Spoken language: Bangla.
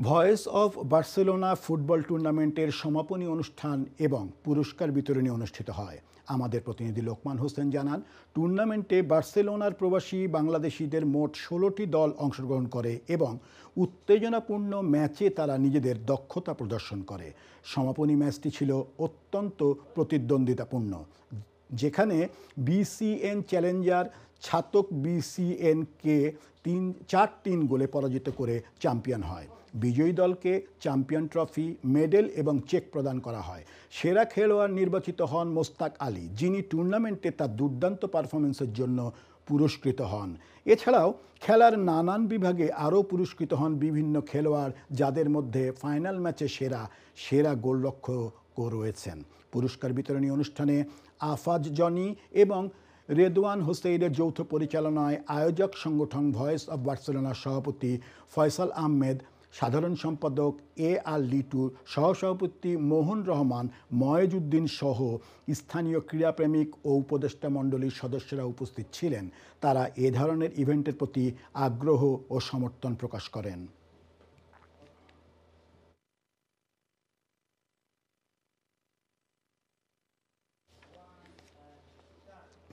ভয়েস অফ বার্সেলোনা ফুটবল টুর্নামেন্টের সমাপনী অনুষ্ঠান এবং পুরস্কার বিতরণী অনুষ্ঠিত হয়। আমাদের প্রতিনিধি লোকমান হোসেন জানান, টুর্নামেন্টে বার্সেলোনার প্রবাসী বাংলাদেশিদের মোট ১৬টি দল অংশগ্রহণ করে এবং উত্তেজনাপূর্ণ ম্যাচে তারা নিজেদের দক্ষতা প্রদর্শন করে। সমাপনী ম্যাচটি ছিল অত্যন্ত প্রতিদ্বন্দ্বিতাপূর্ণ, যেখানে বিসিএন চ্যালেঞ্জার ছাতক বিসিএনকে ৪-৩ গোলে পরাজিত করে চ্যাম্পিয়ন হয়। বিজয়ী দলকে চ্যাম্পিয়ন ট্রফি, মেডেল এবং চেক প্রদান করা হয়। সেরা খেলোয়াড় নির্বাচিত হন মোস্তাক আলী, যিনি টুর্নামেন্টে তার দুর্দান্ত পারফরমেন্সের জন্য পুরস্কৃত হন। এছাড়াও খেলার নানান বিভাগে আরও পুরস্কৃত হন বিভিন্ন খেলোয়াড়, যাদের মধ্যে ফাইনাল ম্যাচে সেরা গোলরক্ষকও রয়েছেন। পুরস্কার বিতরণী অনুষ্ঠানে আফাজ জনি এবং রেদওয়ান হোসেইনের যৌথ পরিচালনায় আয়োজক সংগঠন ভয়েস অব বার্সেলোনার সভাপতি ফয়সাল আহমেদ, সাধারণ সম্পাদক আর লিটু, সহসভাপতি মোহন রহমান, ময়েজউদ্দিন সহ স্থানীয় ক্রীড়াপ্রেমিক ও উপদেষ্টা মণ্ডলীর সদস্যরা উপস্থিত ছিলেন। তারা এ ধরনের ইভেন্টের প্রতি আগ্রহ ও সমর্থন প্রকাশ করেন।